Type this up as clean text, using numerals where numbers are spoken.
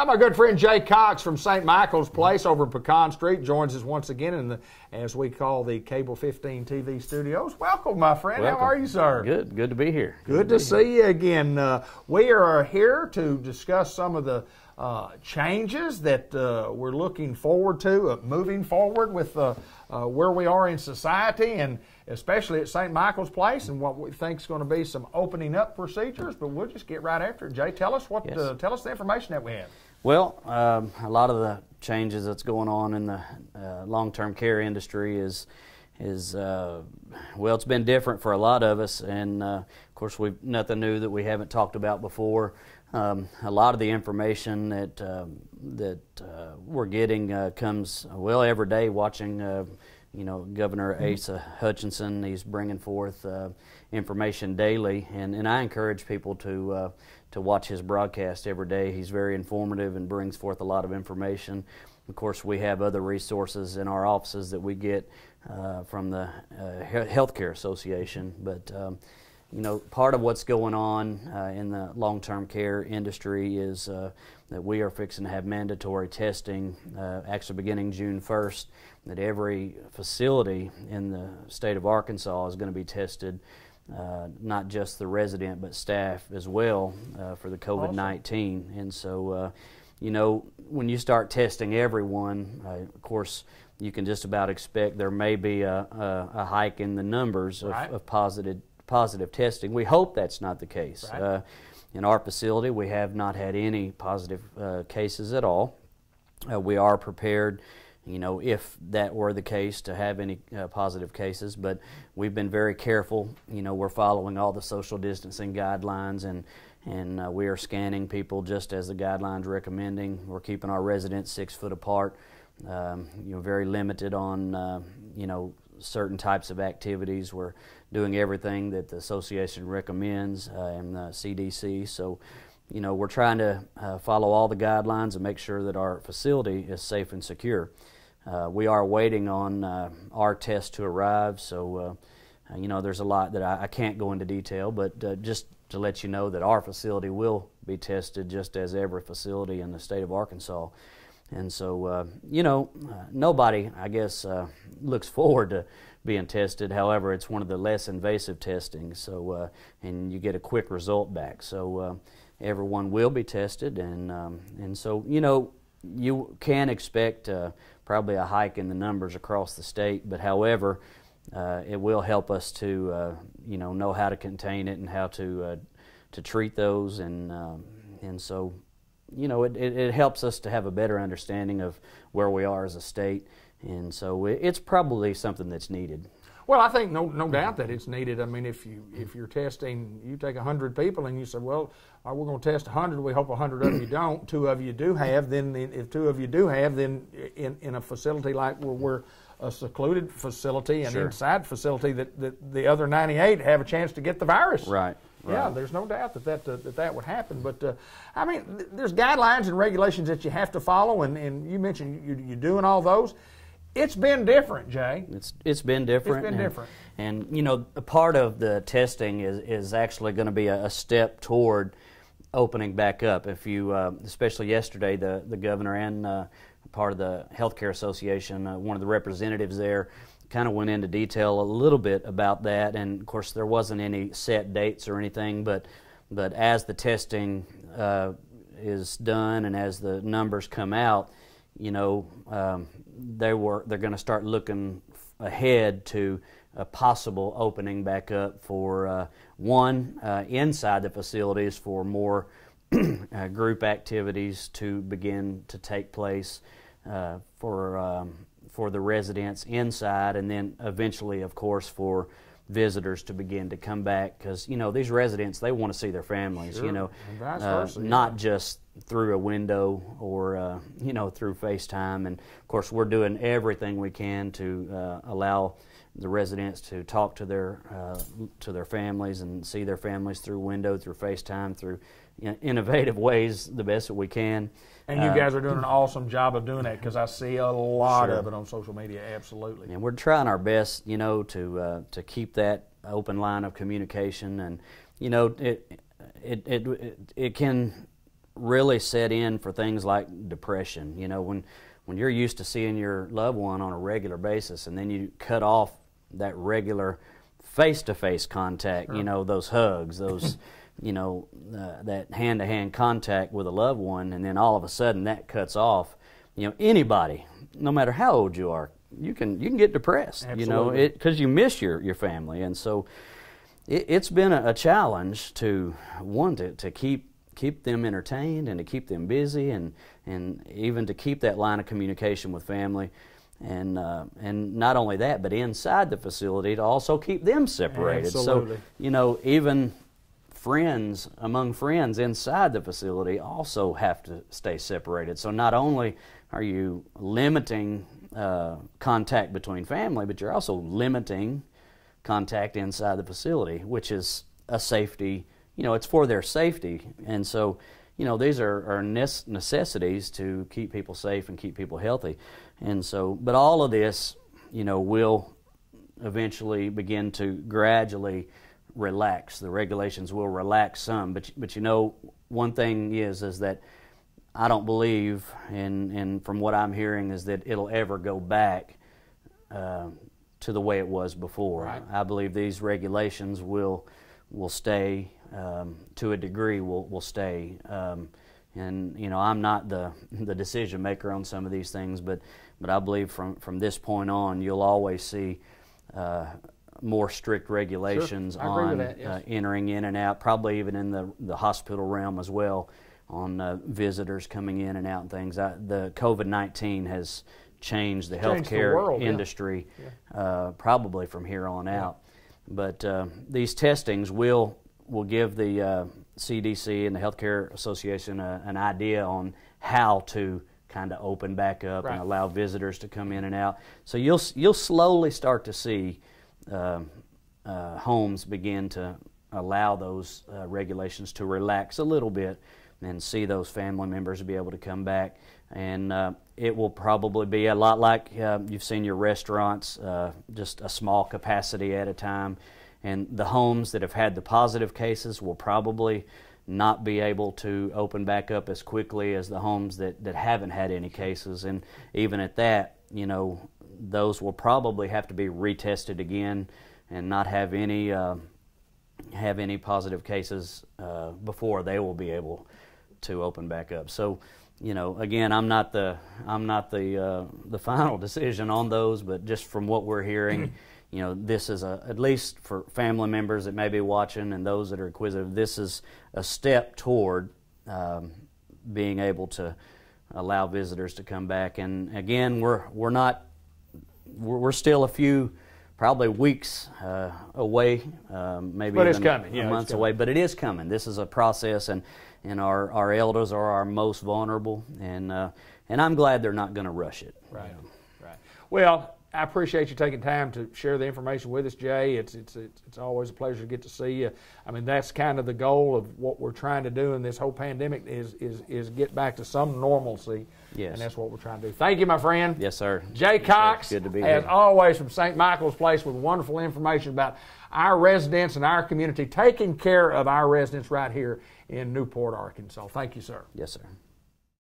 Well, my good friend Jay Cox from St. Michael's Place over in Pecan Street joins us once again in the, as we call, the Cable 15 TV studios. Welcome, my friend. Welcome. How are you, sir? Good to be here. Good to see you again. We are here to discuss some of the changes that we're looking forward to, moving forward with where we are in society, and especially at St. Michael's Place, and what we think is going to be some opening up procedures. But we'll just get right after it. Jay, tell us what. Yes. Tell us the information that we have. Well, a lot of the changes that's going on in the long-term care industry is well, it's been different for a lot of us, and of course, nothing new that we haven't talked about before. A lot of the information that we're getting comes every day. Watching, Governor Asa Hutchinson, he's bringing forth information daily, and I encourage people to watch his broadcast every day. He's very informative and brings forth a lot of information. Of course, we have other resources in our offices that we get from the Healthcare Association, but part of what's going on in the long-term care industry is that we are fixing to have mandatory testing, actually beginning June 1st, that every facility in the state of Arkansas is going to be tested, not just the resident but staff as well for the COVID-19. Awesome. And so, when you start testing everyone, of course, you can just about expect there may be a hike in the numbers of positive testing. We hope that's not the case. Right. In our facility, we have not had any positive cases at all. We are prepared, if that were the case, to have any positive cases, but we've been very careful. We're following all the social distancing guidelines, and we are scanning people just as the guidelines recommending. We're keeping our residents 6 foot apart. Very limited on certain types of activities. We're doing everything that the association recommends and the CDC. So, we're trying to follow all the guidelines and make sure that our facility is safe and secure. We are waiting on our test to arrive, so there's a lot that I can't go into detail, but just to let you know that our facility will be tested just as every facility in the state of Arkansas. And so, nobody, I guess, looks forward to being tested. However, it's one of the less invasive testing, so and you get a quick result back. So everyone will be tested, and so you can expect probably a hike in the numbers across the state. But however, it will help us to know how to contain it and how to treat those, and so. It helps us to have a better understanding of where we are as a state, and so it's probably something that's needed. Well, I think no doubt that it's needed. I mean, if you're testing, you take 100 people and you say, well, we're going to test 100. We hope 100 of you don't. 2 of you do have. Then if 2 of you do have, then in a facility like where we're a secluded facility, an Sure. inside facility, that the other 98 have a chance to get the virus. Right. Yeah, there's no doubt that would happen. But, there's guidelines and regulations that you have to follow, and you mentioned you're doing all those. It's been different, Jay. It's been different. It's been different. And, a part of the testing is actually going to be a step toward opening back up. If you, especially yesterday, the governor and part of the Healthcare Association, one of the representatives there, kind of went into detail a little bit about that, and of course there wasn't any set dates or anything, but as the testing is done and as the numbers come out, they're going to start looking ahead to a possible opening back up for inside the facilities for more group activities to begin to take place for the residents inside, and then eventually, of course, for visitors to begin to come back, because these residents, they want to see their families. Sure. And vice versa, not just through a window or through FaceTime. And of course, we're doing everything we can to allow the residents to talk to their families and see their families through window, through FaceTime, through innovative ways, the best that we can. And you guys are doing an awesome job of doing that, because I see a lot Sure. of it on social media. Absolutely. And we're trying our best, to keep that open line of communication. And it can really set in for things like depression. You know, when you're used to seeing your loved one on a regular basis, and then you cut off that regular face-to-face contact, you know, those hugs, those, you know, that hand-to-hand contact with a loved one, and then all of a sudden that cuts off. You know, anybody, no matter how old you are, you can get depressed. Absolutely. You know, because you miss your family, and so it's been a challenge to keep them entertained and to keep them busy, and even to keep that line of communication with family. And not only that, but inside the facility to also keep them separated. Absolutely. So, you know, even among friends inside the facility also have to stay separated. So not only are you limiting contact between family, but you're also limiting contact inside the facility, which is a safety, you know, it's for their safety. And so, you know, these are necessities to keep people safe and keep people healthy. And so, but all of this, you know, will eventually begin to gradually relax. The regulations will relax some, but you know, one thing is that I don't believe, and from what I'm hearing, is that it'll ever go back to the way it was before. Right. I believe these regulations will stay to a degree. Will stay. And you know, I'm not the decision maker on some of these things, but I believe from this point on, you'll always see more strict regulations Sure. I agree on with that, yes. entering in and out, probably even in the hospital realm as well, on visitors coming in and out and things. The COVID-19 has changed the healthcare industry, probably from here on out. But these testings will give the CDC and the Healthcare Association an idea on how to kind of open back up and allow visitors to come in and out. So you'll slowly start to see homes begin to allow those regulations to relax a little bit, and see those family members be able to come back. And it will probably be a lot like you've seen your restaurants, just a small capacity at a time. And the homes that have had the positive cases will probably not be able to open back up as quickly as the homes that haven't had any cases. And even at that, you know, those will probably have to be retested again and not have any positive cases before they will be able to open back up. So, you know, again, I'm not the final decision on those, but just from what we're hearing, you know, this is at least for family members that may be watching and those that are inquisitive, this is a step toward being able to allow visitors to come back. And again, we're still a few, probably weeks away, maybe but even it's coming. months away. But it is coming. This is a process, and our elders are our most vulnerable, and I'm glad they're not going to rush it. Right, right. Well, I appreciate you taking time to share the information with us, Jay. It's always a pleasure to get to see you. I mean, that's kind of the goal of what we're trying to do in this whole pandemic is get back to some normalcy. Yes. And that's what we're trying to do. Thank you, my friend. Yes, sir. Jay Cox, good to be as here. always, from St. Michael's Place with wonderful information about our residents and our community, taking care of our residents right here in Newport, Arkansas. Thank you, sir. Yes, sir.